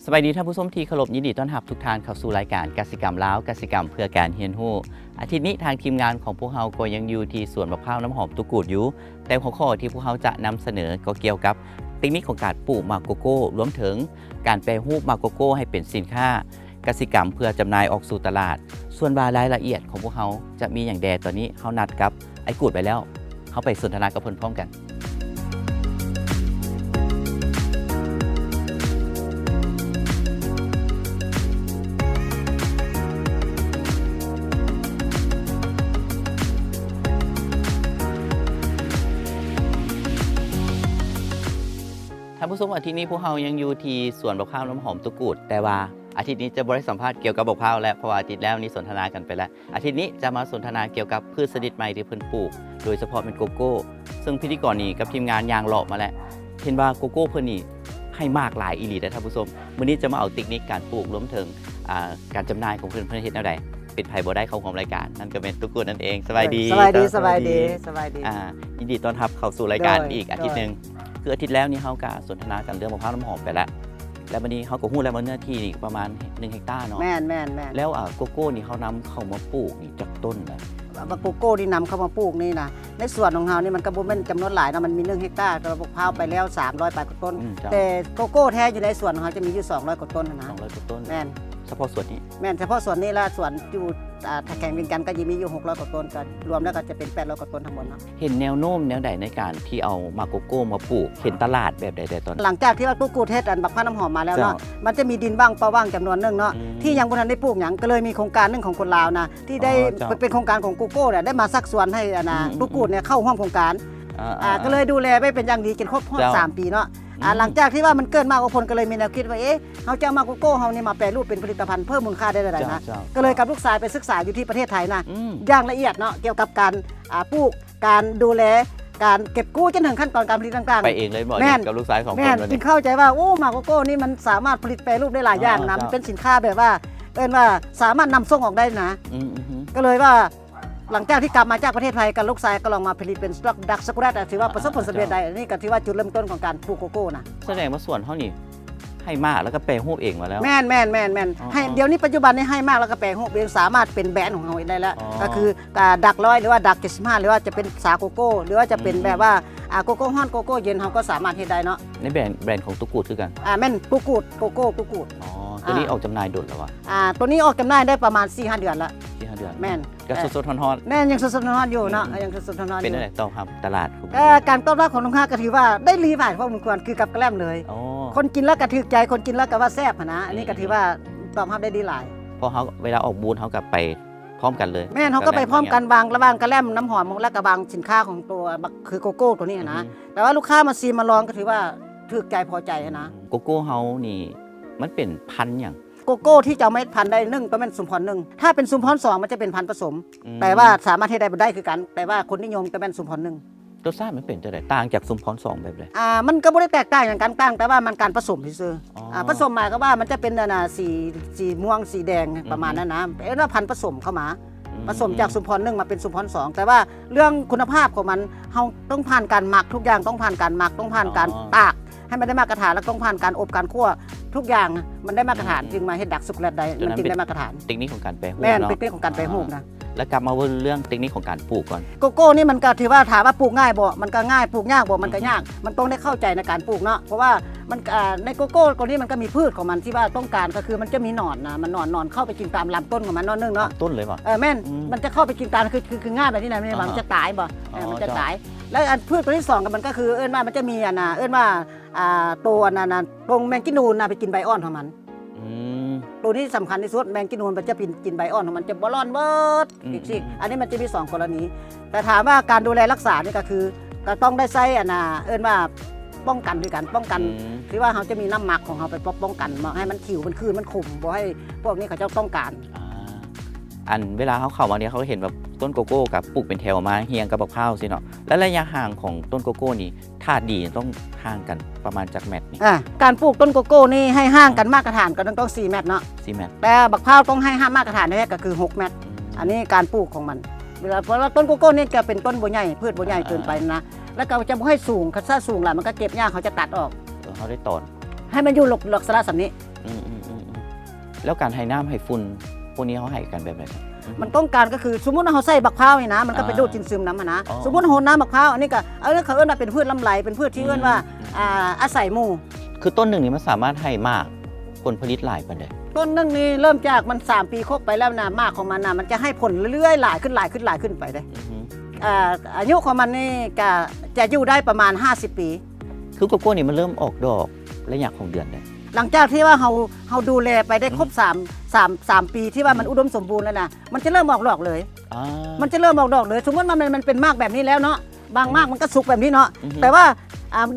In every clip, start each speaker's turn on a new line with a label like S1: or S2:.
S1: สวัสดีท่านผู้ชมที่เคารพยินดีต้อนรับทุกท่านเข้าสู่รายการกสิกรรมลาวกสิกรรมเพื่อการเรียนรู้อาทิตย์นี้ทางทีมงานของพวกเราก็ยังอยู่ที่สวนมะพร้าวน้ำหอมตุกูดอยู่แต่หัวข้อที่พวกเราจะนำเสนอก็เกี่ยวกับเทคนิคของการปลูกหมากโกโก้รวมถึงการแปรรูปหมากโกโก้ให้เป็นสินค้ากสิกรรมเพื่อจำหน่ายออกสู่ตลาดส่วนรายละเอียดของพวกเราจะมีอย่างใดตอนนี้เขานัดกับไอ้กูดไปแล้วเขาไปสนทนากับเพิ่นพร้อมกันท่านผู้ชมอาทิตย์นี้พวกเรายังอยู่ที่สวนมะพร้าวน้ำหอมตุกูดแต่ว่าอาทิตย์นี้จะบริสัมภาษณ์เกี่ยวกับมะพร้าวแล้วเพราะว่าอาทิตย์แล้วนี่สนทนากันไปแล้วอาทิตย์นี้จะมาสนทนาเกี่ยวกับพืชชนิดใหม่ที่เพิ่นปลูกโดยเฉพาะเป็นโกโก้ซึ่งพิธีกรนี้กับทีมงานยางหลอกมาแล้วเห็นว่าโกโก้เพิ่นนี่ให้มากหลายอีหลีนะท่านผู้ชมมื้อนี้จะมาเอาเทคนิคการปลูกรวมถึงการจำหน่ายของเพิ่นเฮ็ดแนวใดเป็นไผบ่ได้เข้าของรายการนั่นก็เป็นตุกูดนั่นเองสบายดียินดีต้อนรับเข้าสู่รายการอีกอาทิตย์นึงคืออาทิตย์แล้วนี่เขาก็สนทนากันเรื่องมะพร้าวน้ำหอมไปแล้ววันนี้เขาก็พูดแล้วว่าเนื้อที่นี่ประมาณ1 เฮกตาร์เนาะ
S2: แม่น
S1: แล้วโกโก้นี่เขานำเข้ามาปลูกนี่จากต้นนะ
S2: โกโก้ที่นำเข้ามาปลูกนี่นะในสวนของเรานี่มันก็บ่แม่นจำนวนหลายนะมันมี1 เฮกตาร์แต่มะพร้าวไปแล้ว300 กว่าต้นแต่โกโก้แท้อยู่ในสวนของเราจะมีอยู่200 กว่าต้นนะ
S1: 200 กว่าต้น
S2: แม่น
S1: เฉพาะส่วนนี้
S2: แม่นเฉพาะส่วนนี้แล้วส่วนอยู่ถ้าแข่งเป็นกันก็จะมีอยู่600 กว่าต้นก็รวมแล้วก็จะเป็น800 กว่าต้นทั้งหมดเนาะ
S1: เห็นแนวโน้มแนวใดในการที่เอามาโกโก้มาปลูกเห็นตลาดแบบใดตอน
S2: หลังจากที่ว่าตุกูดเทศบักพร้าวน้ำหอมมาแล้วเนาะมันจะมีดินบ้างเปล่าว่างจำนวนนึงเนาะที่ยังบ่ทันได้ปลูกหยังก็เลยมีโครงการนึงของคนลาวนะที่ได้เป็นโครงการของโกโก้เนี่ยได้มาซักสวนให้ตุกูดเนี่ยเข้าร่วมโครงการก็เลยดูแลไว้เป็นอย่างดีจนครบ3 ปีเนาะหลังจากที่ว่ามันเกินมากกว่าคนก็เลยมีแนวคิดว่าเขาจะเอามาโกโก้เขานี่มาแปรรูปเป็นผลิตภัณฑ์เพิ่มมูลค่าได้หลายๆนะก็เลยกับลูกชายไปศึกษาอยู่ที่ประเทศไทยนะอย่างละเอียดเนาะเกี่ยวกับการปลูกการดูแลการเก็บกู้จนถึงขั้นตอนการผลิตต่าง
S1: ๆไปเองเลยบอกกับลูกชายของผม
S2: จึงเข้าใจว่ามาโกโก้นี่มันสามารถผลิตแปรรูปได้หลายอย่างนะมันเป็นสินค้าแบบว่าว่าสามารถนำส่งออกได้นะก็เลยว่าหลังจากที่กลับมาจากประเทศไทยกับลูกชายก็ลองมาผลิตเป็นดักสกุระถือว่าประสบผลสำเร็จได้นี่ก็ถือว่าจุดเริ่มต้นของการปลูกโกโก้นะ
S1: แสดงว่าส่วนเขานี่ให้มากแล้วก็แปรรูปเองมาแล้ว
S2: แม่นให้เดี๋ยวนี้ปัจจุบันนี้ให้มากแล้วก็แปรรูปเองสามารถเป็นแบรนด์ของเราได้แล้วก็คือดัก100หรือว่าดัก75หรือว่าจะเป็นสาโกโก้หรือว่าจะเป็นแบบว่าโกโก้ฮ้อนโกโก้เย็นเราก็สามารถเฮ็ดได้เนาะ
S1: ในแบรนด์ของตุกูดคือกัน
S2: แม่นตุกูดโกโก้ตุกูด
S1: ตัวนี้ออกจำหน่ายโดดแล้ววะ
S2: ตัวนี้ออกจำหน่ายได้ประมาณ 4-5 เดือนละ
S1: 4-5 เดือน
S2: แม่น
S1: ก็สดๆร้อน
S2: ๆแม่นยังสดๆร้อนๆอยู่เนาะยังสดๆร้อนๆ
S1: เป็นอะไรต่อครับตลาด
S2: การต้อนรับของลูกค้าก็ถือว่าได้รีผ่านพอสมควรคือกับแกล้มเลยคนกินแล้วก็ถูกใจคนกินแล้วก็ว่าแซ่บนะอันนี้ก็ถือว่าตอบรับได้ดีหลาย
S1: เพราะเขาเวลาออกบูธเขากลับไปพร้อมกันเลย
S2: แม่เขาก็ไปพร้อมกันวางระหว่างกระแลมน้ำหอมและกระบางสินค้าของตัวคือโกโก้ตัวนี้นะแต่ว่าลูกค้ามาซีมาลองก็ถือว่าถูกใจพอใจนะ
S1: โกโก้เฮานี่มันเป็นพันธุ์อย่าง
S2: โกโก้ที่จะเม็ดพันธุ์ได้1ก็เป็นสุมพร1ถ้าเป็นสุมพร2มันจะเป็นพันธุ์ผสมแต่ว่าสามารถให้ได้คือกันแต่ว่าคนนิยมก็เป็นสุมพร1
S1: รสชาติมันเป็นจะได้ต่างจากสุมพร2แบบใด
S2: มันก็ไม่ได้แตกต่างอย่างกันต่างแต่ว่ามันการผสมซื่อผสมหมายก็ว่ามันจะเป็นสีม่วงสีแดงประมาณนั้นนะเป็นว่าพันธุ์ผสมเข้ามาผสมจากสุมพร1มาเป็นสุมพร2แต่ว่าเรื่องคุณภาพของมันเราต้องผ่านการหมักทุกอย่างต้องผ่านการหมักต้องผ่านการตากให้มันได้มาตรฐานแล้วต้องผ่านการอบการคั่วทุกอย่างมันได้มาตรฐานจึงมาให้ดักสุกแลดได้มันจึงได้มาตรฐาน
S1: เทคนิคของการแปรรูป
S2: แม่นเทคนิคของการแปรรูปนะ
S1: แล้วกลับมาเรื่องเทคนิคของการปลูกก่อน
S2: โกโก้นี่มันก็ถือว่าถามว่าปลูกง่ายบ่มันก็ง่ายปลูกยากบ่มันก็ยากมันต้องได้เข้าใจในการปลูกเนาะเพราะว่ามันในโกโก้ตัวนี้มันก็มีพืชของมันที่ว่าต้องการก็คือมันจะมีหนอนนะมันหนอนเข้าไปกินตามลำต้นของมันนึงเนาะ
S1: ต้นเลยป่ะ
S2: แม่นมันจะเข้าไปกินตามคือง่ายแบบนี้นะมันจะตายบ่มันจะตายแล้วพืชตัวที่2กันมันก็คือว่ามันจะมีว่าตัวตรงแมงกินูนไปกินใบอ่อนของมันตัวนี้สำคัญที่สุดแมงกินูนมันจะกินใบอ่อนของมันจะบอลอนเบิร์ดอีกสิอันนี้มันจะมี2กรณีแต่ถามว่าการดูแลรักษานี่ก็คือก็ต้องได้ใช้ว่าป้องกันด้วยกันป้องกันคือว่าเขาจะมีน้ำหมักของเขาไปป้องกันให้มันขิวมันคืนมันขุ่มบ่ให้พวกนี้เขาจะต้องการ
S1: เวลาเขาเข้ามาเนี่ยเขาเห็นแบบต้นโกโก้กับปลูกเป็นแถวมาเฮียงกับบักพร้าวสิเนาะแล้วระยะห่างของต้นโกโก้นี่ถ้าดีต้องห่างกันประมาณจากเมตรนี่
S2: การปลูกต้นโกโก้นี่ให้ห่างกันมาตรฐานก็ต้อง4 เมตรเนาะ
S1: 4 เมตร
S2: แต่บักพร้าวต้องให้มาตรฐานนี่ก็คือ6 เมตรอันนี้การปลูกของมันเพราะว่าต้นโกโก้นี่จะเป็นต้นบ่ใหญ่พืชบ่ใหญ่เกินไปนะแล้วก็จะไม่ให้สูงถ้าสูงล่ะมันก็เก็บยากเขาจะตัดออก
S1: เขาได้ตอน
S2: ให้มันอยู่หลกสระสำนี้
S1: แล้วการให้น้ำให้ฝุ่นพวกนี้เขาให้กันแบบไหนครับ
S2: มันต้องการก็คือสมมุติว่าเขาใส่บักพร้าวนี่นะมันก็ไปดูดจินซึมน้ำนะสมมุติโหนน้ำบักพร้าวอันนี้ก็เขาเอิ้นว่าเป็นพืชลำไรเป็นพืชที่เอิ้นว่าอาศัยหมู่
S1: คือต้นหนึ่งนี่มันสามารถให้มากผลผลิตหลายปานใด
S2: ต้นนึงนี่เริ่มจากมัน3ปีครบไปแล้วนะมากของมันนะมันจะให้ผลเรื่อยๆหลายขึ้นไปได้อายุของมันนี่ก็จะอยู่ได้ประมาณ50 ปี
S1: คือโกโก้นี่มันเริ่มออกดอกและอยากของเดือนได้
S2: หลังจากที่ว่าเราดูแลไปได้ครบ3 ปีที่ว่ามันอุดมสมบูรณ์แล้วนะมันจะเริ่มออกดอกเลยมันจะเริ่มออกดอกเลยสมมติว่ามันเป็นมากแบบนี้แล้วเนาะบางมากมันก็สุกแบบนี้เนาะแต่ว่า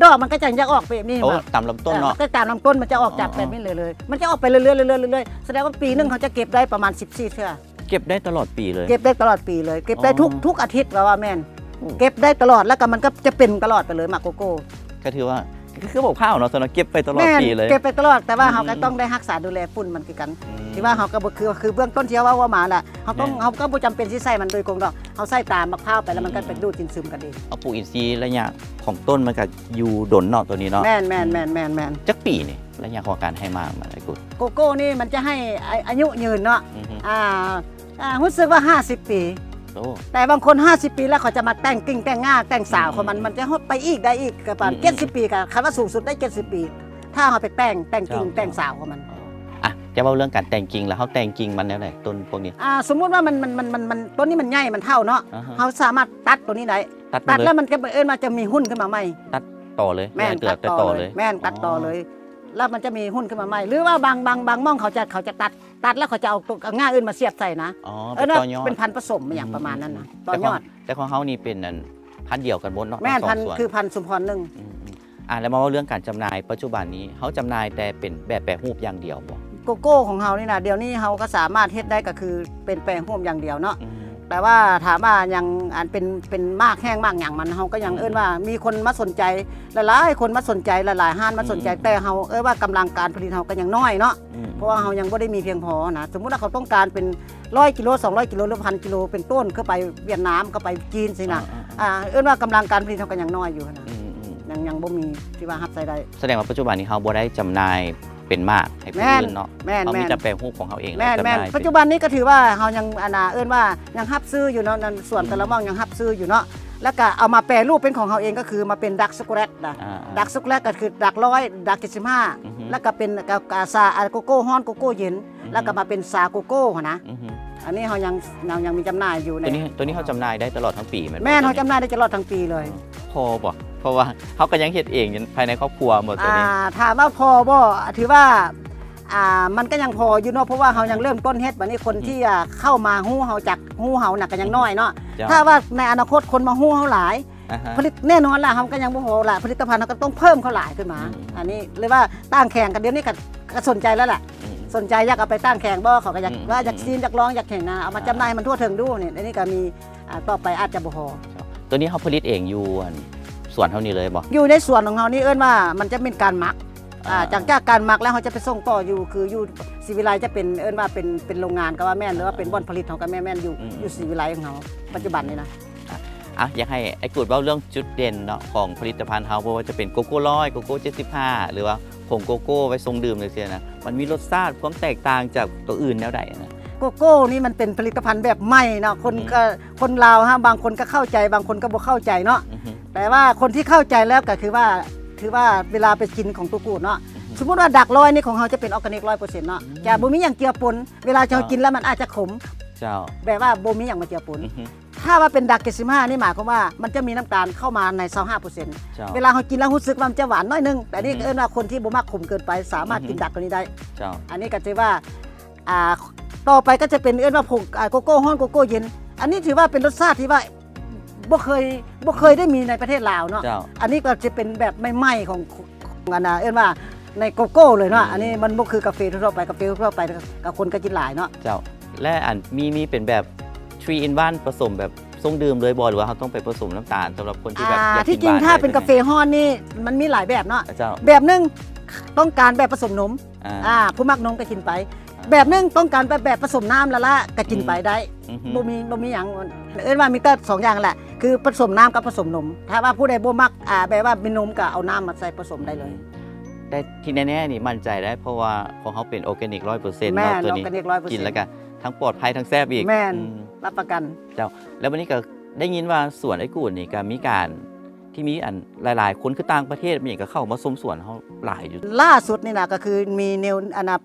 S2: ดอกมันก็จะออกแบบนี้
S1: ตามลำต้นเนาะ
S2: ก็ตามลำต้นมันจะออกจากแบบนี้เลยมันจะออกไปเรื่อยๆแสดงว่าปีนึงเขาจะเก็บได้ประมาณ14 เทื่อ
S1: เก็บได้ตลอดปีเลย
S2: เก็บได้ตลอดปีเลยเก็บได้ทุกอาทิตย์ว่าแม่นเก็บได้ตลอดแล้วก็มันก็จะเป็นตลอดไปเลยหมากโกโก้
S1: ก็ถือว่าคือบอกข้าวเนาะสำหรับเก็บไปตลอดปีเลย
S2: เก็บไปตลอดแต่ว่าเขาก็ต้องได้รักษาดูแลฝุ่นมันคือกันที่ว่าเขาก็คือเบื้องต้นที่ว่ามาแหละเขาก็บ่จำเป็นที่ใส่มันโดยตรงดอกเขาใส่ตามมะพร้าวไปแล้วมันก็เป็นดูดจินซึมกันเอง
S1: เอาปลูกอินทรีย์ระยะของต้นมันก็อยู่ดนเนาะตัวนี้เนาะ
S2: แม่น
S1: จักปีนี่ระยะของการให้มาอะไรกู
S2: โกโก้นี่มันจะให้อายุยืนเนาะรู้สึกว่า50 ปีแต่บางคน50 ปีแล้วเขาจะมาแต่งกิ่งแต่งง่าแต่งสาวของมันจะไปอีกได้อีกประมาณ70 ปีค่ะคันว่าสูงสุดได้70 ปี ถ้าเขาไปแต่งกิ่งแต่งสาวของมัน
S1: จะเล่าเรื่องการแต่งกิ่งแล้วเขาแต่งกิ่งมันแล้วไหนต้นพวกนี้
S2: สมมุติว่ามันต้นนี้มันใหญ่มันเท่าเนาะเขาสามารถตัดตัวนี้ได้ตัดแล้วมันก็มาจะมีหุ้นขึ้นมาใหม่
S1: ตัดต่อเลย
S2: แม่นตัดต่อเลยแม่นตัดต่อเลยแล้วมันจะมีหุ้นขึ้นมาใหม่หรือว่าบางม่องเขาจะตัดแล้วเขาจะเอาตัวง่าอื่นมาเสียบใส่นะเป็นพันธุ์ผสมอย่างประมาณนั้นนะต่อยอด
S1: แต่ของเขานี่เป็นพันธุ์เดียวกันหมดเนาะ
S2: แม่นพันธุ์คือพันธุ์สุพรหนึ่ง
S1: แล้วมาว่าเรื่องการจำหน่ายปัจจุบันนี้เขาจำหน่ายแต่เป็นแบบแปรรูปอย่างเดียวบ่
S2: โกโก้ของเขานี่นะเดี๋ยวนี้เขาก็สามารถเฮ็ดได้ก็คือเป็นแปรรูปอย่างเดียวเนาะแต่ว่าถามว่ายังเป็นมากแห้งมากอย่างมันเขาก็ยังว่ามีคนมาสนใจหลายๆคนมาสนใจหลายๆห้านมาสนใจแต่เขาว่ากำลังการผลิตเขาก็ยังน้อยเนาะเพราะว่าเขายังไม่ได้มีเพียงพอนะสมมุติว่าเขาต้องการเป็น100 กิโล200 กิโลหรือ1,000 กิโลเป็นต้นเข้าไปเวียดนามเข้าไปจีนสินะว่ากำลังการผลิตเขาก็ยังน้อยอยู่นะยังบ่มีที่ว่ารับใส่ได้
S1: แสดงว่าปัจจุบันนี้เขาบ่ได้จำหน่ายเป็นมากให้ผู้อื่นเนาะเขามีแต่แปรรูปของเขาเอง
S2: แม่นปัจจุบันนี้ก็ถือว่าเขายังว่ายังรับซื้ออยู่เนาะส่วนแต่ละม่องยังรับซื้ออยู่เนาะแล้วก็เอามาแปรรูปเป็นของเขาเองก็คือมาเป็นดักช็อกโกแลตดักช็อกโกแลตก็คือดัก100ดัก75แล้วก็เป็นซาโกโก้ฮ้อนโกโก้เย็นแล้วก็มาเป็นซาโกโก้นะอันนี้เขายังมีจำหน่ายอยู่ใน
S1: ตัวนี้เขาจำหน่ายได้ตลอดทั้งปี
S2: แม่เขาจำหน่ายได้ตลอดทั้งปีเลย
S1: พอบ่เพราะว่าเขาก็ยังเฮ็ดเองภายในครอบครัวหมดตัวนี้
S2: ถามว่าพอบ่ถือว่ามันก็ยังพออยู่เนาะเพราะว่าเขายังเริ่มต้นเฮ็ดแบบนี้คนที่เข้ามาฮู้เฮาจากฮู้เฮาน่ะก็ยังน้อยเนาะถ้าว่าในอนาคตคนมาฮู้เฮาหลายผลิตแน่นอนล่ะเฮาก็ยังบ่พอละผลิตภัณฑ์เราก็ต้องเพิ่มเขาหลายขึ้นมาอันนี้เลยว่าตั้งแข่งกันเดี๋ยวนี้ก็สนใจแล้วแหละสนใจอยากเอาไปตั้งแข่งบ่เขาก็อยากว่าอยากซีนอยากลองอยากแข่งนะเอามาจำหน่ายมันทั่วถึงดูนี่อันนี้ก็มีต่อไปอาจจะบ่พอ
S1: ตัวนี้เขาผลิตเองอยู่ส่วนเท่านี้เลยบ่
S2: อยู่ในส่วนของเฮานี่ว่ามันจะเป็นการหมักจากการหมักแล้วเขาจะไปส่งต่ออยู่ศรีวิไลจะเป็นว่าเป็นโรงงานก็ว่าแม่นหรือว่าเป็นบ่อนผลิตเขาก็แม่นอยู่ศรีวิไลของเขาปัจจุบันนี้นะ
S1: อยากให้ไอ้กูดเล่าเรื่องจุดเด่นเนาะของผลิตภัณฑ์เฮาเพราะว่าจะเป็นโกโก้100โกโก้75หรือว่าผงโกโก้ไว้ทรงดื่มเลยเสียนะมันมีรสชาติความแตกต่างจากตัวอื่นแนวใดนะ
S2: โกโก้นี่มันเป็นผลิตภัณฑ์แบบใหม่เนาะคนลาวบางคนก็เข้าใจบางคนก็บ่เข้าใจเนาะแต่ว่าคนที่เข้าใจแล้วก็คือว่าเวลาไปกินของตัวกูดเนาะสมมติว่าดัก100นี่ของเขาจะเป็นออร์แกนิก 100% เนาะจะบ่มีอย่างเจือปนเวลาเรากินแล้วมันอาจจะขมแบบว่าบ่มีอย่างมาเจือปนถ้าว่าเป็นดัก75นี่หมายความว่ามันจะมีน้ำตาลเข้ามาใน 25% เวลาเขากินแล้วรู้สึกว่ามันจะหวานน้อยนึงแต่นี่ว่าคนที่บ่มักขมเกินไปสามารถกินดักตัวนี้ได้อันนี้ก็ถือว่าต่อไปก็จะเป็นว่าผงโกโก้ฮ้อนโกโก้เย็นอันนี้ถือว่าเป็นรสชาติที่ว่าบ่เคยได้มีในประเทศลาวเนาะอันนี้ก็จะเป็นแบบใหม่ๆของว่าในโกโก้เลยเนาะอันนี้มันบ่คือกาแฟทั่วไปกับคนก็กินหลายเนาะ
S1: เจ้าและมีเป็นแบบ3 in 1ผสมแบบทรงดื่มเลยบ่หรือว่าเขาต้องไปผสมน้ำตาลสำหรับคนที่แบบอยากกิน
S2: ที่จริงถ้าเป็นกาแฟฮ้อนนี่มันมีหลายแบบเนาะแบบนึงต้องการแบบผสมนมผู้มักนมก็กินไปแบบนึงต้องการแบบผสมน้ำละก็กินไปได้บ่มีอย่างว่ามีแต่2อย่างแหละคือผสมน้ำกับผสมนมถ้าว่าผู้ใดบ่มักแบบว่ามีนมก็เอาน้ำมาใส่ผสมได้เลย
S1: แต่ที่แน่ๆนี่มั่นใจได้เพราะว่าของเขาเป็นออร์แกนิก 100%
S2: แม่
S1: เนาะ
S2: น
S1: ตัว
S2: ออ
S1: นี้
S2: ร์แกนิก 100%
S1: กินแล้วก็ทั้งปลอดภัยทั้งแซ่บอีก
S2: แม่น
S1: อืม
S2: รับประกัน
S1: เจ้าแล้ววันนี้ก็ได้ยินว่าสวนไอ้กูดนี่ก็มีการที่มีอันหลายๆ คนคือต่างประเทศมีก็เข้ามาชมสวนเขาหลายอยู่
S2: ล่าสุดนี่นะก็คือมีนิว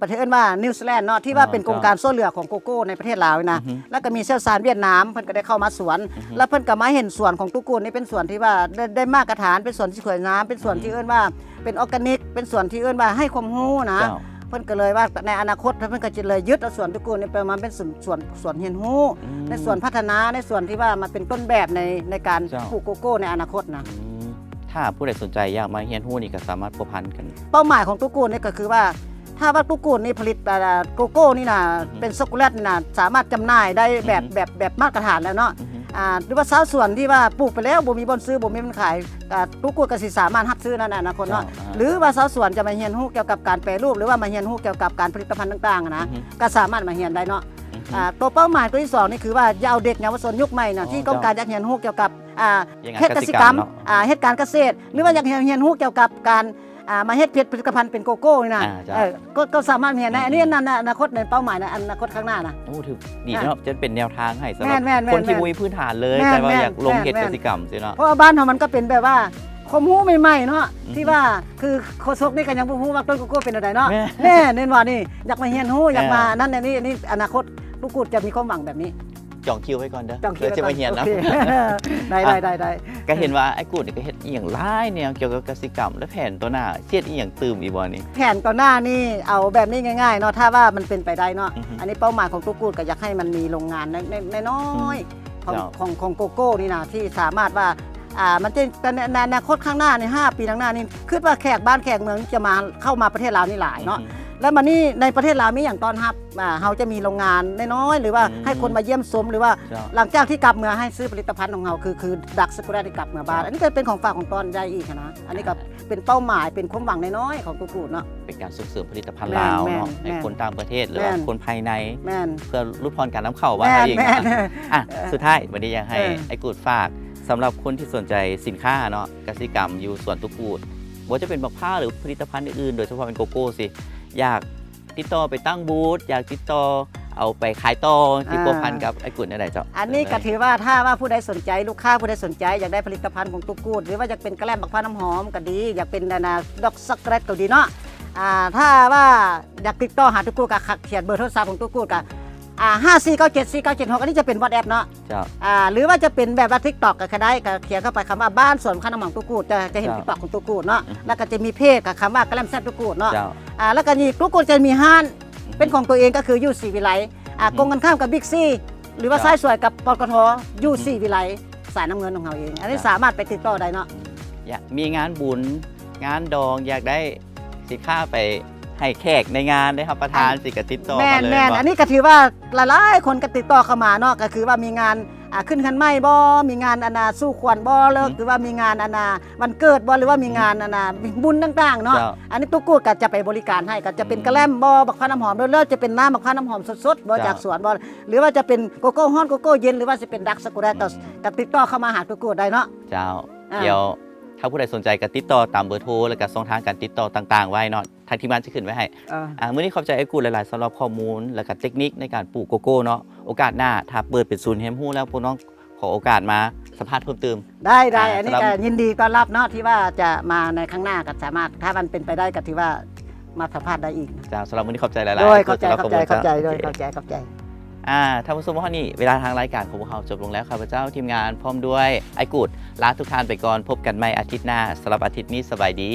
S2: ประเทศว่านิวซีแลนด์เนาะที่ว่าเป็นโครงการโซ่เหลือของโกโก้ในประเทศลาวนี่นะ
S1: อือฮึ
S2: แล้วก็มีเชี่ยวชาญเวียดนามเพิ่นก็ได้เข้ามาสวน แล้วเพิ่นก็มาเห็นสวนของตุกูลนี่เป็นสวนที่ว่าได้มาตรฐานเป็นสวนที่สวยงามเป็นสวนที่เอิ้นว่าเป็นออร์แกนิกเป็นสวนที่เอิ้นว่าให้ความรู้นะ
S1: เจ้า
S2: เพิ่นก็เลยว่าในอนาคตเพิ่นก็จะเลยยึดเอาสวนตุกูลนี่ไปมาเป็นสวนเรียนรู้
S1: อืม
S2: ในสวนพัฒนาในสวนที่ว่ามันเป็นต้นแบบในการ
S1: เจ้า
S2: ปลูกโกโก้ในอนาคตนะ
S1: อืมถ้าผู้ใดสนใจอยากมาเฮียนฮู้นี่ก็สามารถพัวพันกัน
S2: เป้าหมายของตุกูลนี่ก็คือว่า ถ้าว่าตุกูลนี่ผลิตโกโก้นี่นะเป็นช็อกโกแลตนี่นะสามารถจำหน่ายได้แบบมาตรฐานแล้วเนาะ
S1: อือฮึ
S2: หรือว่าชาวสวนที่ว่าปลูกไปแล้วบ่มีบ่อนซื้อบ่มีมันขายตุกูลก็สิสามารถรับซื้อนั่นน่ะนะคนเนาะ หรือว่าชาวสวนจะมาเรียนรู้เกี่ยวกับการแปรรูปหรือว่ามาเรียนรู้เกี่ยวกับการผลิตภัณฑ์ต่างๆอะนะ
S1: อือฮึ
S2: ก็สามารถมาเรียนได้เนาะ
S1: อือฮึ
S2: ตัวเป้าหมายตัวที่สองนี่คือว่าอย่าเอาเด็กเยาวชนยุคใหม่นะที่ต้องการอยากเรียนรู้เกี่ยวกับ
S1: อย่างนั้น
S2: เฮ็ดเกษตรกรรม
S1: เนาะ
S2: เฮ็ดการเกษตร หรือว่าอยากเรียนรู้เกี่ยวกับการมาเฮ็ดผลิตภัณฑ์เป็นโกโก้นี่นะ
S1: จ้ะ
S2: ก็สามารถเรียนได้อันนี้นั่นอนาคตในเป้าหมายในอนาคตข้างหน้านะ
S1: โอ้ถือดีเนาะจะเป็นแนวทางให้สำหรับ
S2: แม่นๆๆ
S1: คนที่บ่มีพื้นฐานเลย
S2: แม่นๆ
S1: แต่ว่าอยากลง
S2: แม่นๆ
S1: เฮ็ดกสิกรรมสิเนาะ
S2: เพราะว่าบ้านเรามันก็เป็นแบบว่าความรู้ใหม่ๆเนาะ
S1: อืม
S2: ที่ว่าคือโคชกนี่ก็ยังบ่รู้ว่าต้นโกโก้เป็นอะไรเนาะ
S1: แม่
S2: แน่เน้นว่านี่อยากมาเรียนรู้อยากมา
S1: แม่
S2: นั่นนี่อนาคตลูกกูดจะมีความหวังแบบนี้
S1: จองคิวไว้ก่อนเด้อ
S2: จองคิว
S1: เดี๋ยวจะมาเฮียนเนาะ
S2: โอค ได้
S1: ก็เห็นว่าไอ้กูดนี่ก็เฮ็ดอีหยังหลายแนวเกี่ยวกับกสิกรรมและแผนตัวหน้าเสียดอีหยังตื่มอีบ่นี่
S2: แผนต่อหน้านี่เอาแบบนี้ง่ายๆเนาะถ้าว่ามันเป็นไปได้เนาะ
S1: อือฮึ
S2: อันนี้เป้าหมายของตุ๊กกูดก็อยากให้มันมีโรงงานน้อยๆของ
S1: เจ้า
S2: ของโกโก้นี่นะที่สามารถว่ามันจะเป็นในอนาคตข้างหน้าใน5 ปีข้างหน้านี่คิดว่าแขกบ้านแขกเมืองจะมาเข้ามาประเทศลาวนี่หลายเนาะ แล้วมันนี่ในประเทศลาวมีอย่างตอนรับเราจะมีโรงงานน้อยๆหรือว่า
S1: อืม
S2: ให้คนมาเยี่ยมชมหรือว่า
S1: เจ้า
S2: หลังจากที่กลับเมืองให้ซื้อผลิตภัณฑ์ของเราคือดักสกุลที่กลับเมืองบ้านอันนี้ก็เป็นของฝากของตอนได้อีกนะอันนี้ก็เป็นเป้าหมายเป็นความหวังน้อยๆของตุ๊กกูดเนาะ
S1: เป็นการส่งเสริมผลิตภัณฑ์
S2: แม่น
S1: ลาว
S2: แม่น
S1: เนาะ
S2: แม่น
S1: ให้คนต่างประเทศหรือ
S2: แม่
S1: ว่าน คนภายใน
S2: แม่น
S1: เพื่อลดพรการน้ำเข้าว่า
S2: แม่น
S1: เอง
S2: แม่น
S1: อ่ะสุดท้ายวันนี้อยากให้
S2: เออ
S1: ไอ้กูดฝากสำหรับคนที่สนใจสินค้าเนาะกสิกรรมอยู่สวนตุกูดว่าจะเป็นบักผ้าหรือผลิตภัณฑ์อื่นๆโดยเฉพาะเป็นโกโก้สิอยากติดต่อไปตั้งบูธอยากติดต่อเอาไปขายต่อที่พัวพันกับไอ้กูดนี่แหละเจ้า
S2: อันนี้ก็ถือว่าถ้าว่าผู้ใดสนใจลูกค้าผู้ใดสนใจอยากได้ผลิตภัณฑ์ของตุ๊กกูดหรือว่าอยากเป็นกระแลมบักพร้าวน้ำหอมก็ดีอยากเป็นดอกสักเกรดก็ดีเนาะถ้าว่าอยากติดต่อหาตุ๊กกูดก็เขียนเบอร์โทรศัพท์ของตุ๊กกูดก็54974976อันนี้จะเป็น WhatsApp เนาะ
S1: เจ้า
S2: หรือว่าจะเป็นแบบว่า TikTok ก็ได้ก็เขียนเข้าไปคำว่าบ้านสวนข้าวน้ำหอมตุ๊กกูดจะเห็น
S1: ครับ
S2: TikTok ของตุ๊กกูดเนาะ
S1: อือฮึ
S2: แล้วก็จะมีเพจกับคำว่ากระแลมแซ่บตุ๊กกูดเนาะ
S1: เจ้า
S2: แล้วก็นี่ตุ๊กกูดจะมีห้านเป็นของตัวเองก็คือยูซีวิไลกงกันข้ามกับบิ๊กซีหรือว่า
S1: ครับ
S2: ซ้ายสวยกับปตทยูซีวิไลสายน้ำเงินของเราเอง อันนี้สามารถไปติดต่อได้เนาะ
S1: อยากมีงานบุญงานดองอยากได้สินค้าไปให้แขกในงานได้ครับประทานสิกติดต่อ
S2: แม่
S1: มาน เลย
S2: แม่น
S1: บอก
S2: อันนี้ก็ถือว่าหลายๆคนก็ติดต่อเข้ามาเนาะก็คือว่ามีงานขึ้นคันไม้บ่มีงานสู้ขวัญบ่เลิกหรือว่ามีงานวันเกิดบ่หรือว่ามีงานบุญต่างๆเนาะ
S1: เจ้า
S2: อันนี้ตุ๊กกูดก็จะไปบริการให้ก็จะเป็นกระแลมบ่บักพร้าวน้ำหอมเลิศจะเป็นน้ำบักพร้าวน้ำหอมสดๆบ่
S1: เจ้า
S2: จากสวนบ่หรือว่าจะเป็นโกโก้ฮ้อนโกโก้เย็นหรือว่าจะเป็นดักสกุลก็ติดต่อเข้ามาหาตุ๊กกูดได้เนาะ
S1: เจ้า
S2: อ่า
S1: เดี๋ยวถ้าผู้ใดสนใจก็ติดต่อตามเบอร์โทรและก็ช่องทางการติดต่อต่างๆ ไว้เนาะทางทีมงานจะขึ้นไว้ให้มื้อนี้ขอบใจไอ้กูหลายๆสำหรับข้อมูลและก็เทคนิคในการปลูกโกโก้เนาะโอกาสหน้าถ้าเปิดเป็นศูนย์เฮมฮู้แล้วพวกน้องขอโอกาสมาสัมภาษณ์เพิ่มเติม
S2: ได้
S1: อ่า
S2: อันนี้
S1: สำหรับ
S2: ก็ยินดีต้อนรับเนาะที่ว่าจะมาในข้างหน้าก็สามารถถ้ามันเป็นไปได้ก็ถือว่ามาสัมภาษณ์ได้อีก
S1: จ้าสำหรับมื้อนี้ขอบใจหลายๆ
S2: โดยเข้าใจ
S1: สำหรับข้อมูล
S2: เข้าใจ
S1: จ้
S2: โดย
S1: โอเค
S2: เข้าใจ
S1: ท่านผู้ชมว่านี่เวลาทางรายการของพวกเราจบลงแล้วข้าพเจ้าทีมงานพร้อมด้วยไอ้กูดลาทุกท่านไปก่อนพบกันใหม่อาทิตย์หน้าสำหรับอาทิตย์นี้สบายดี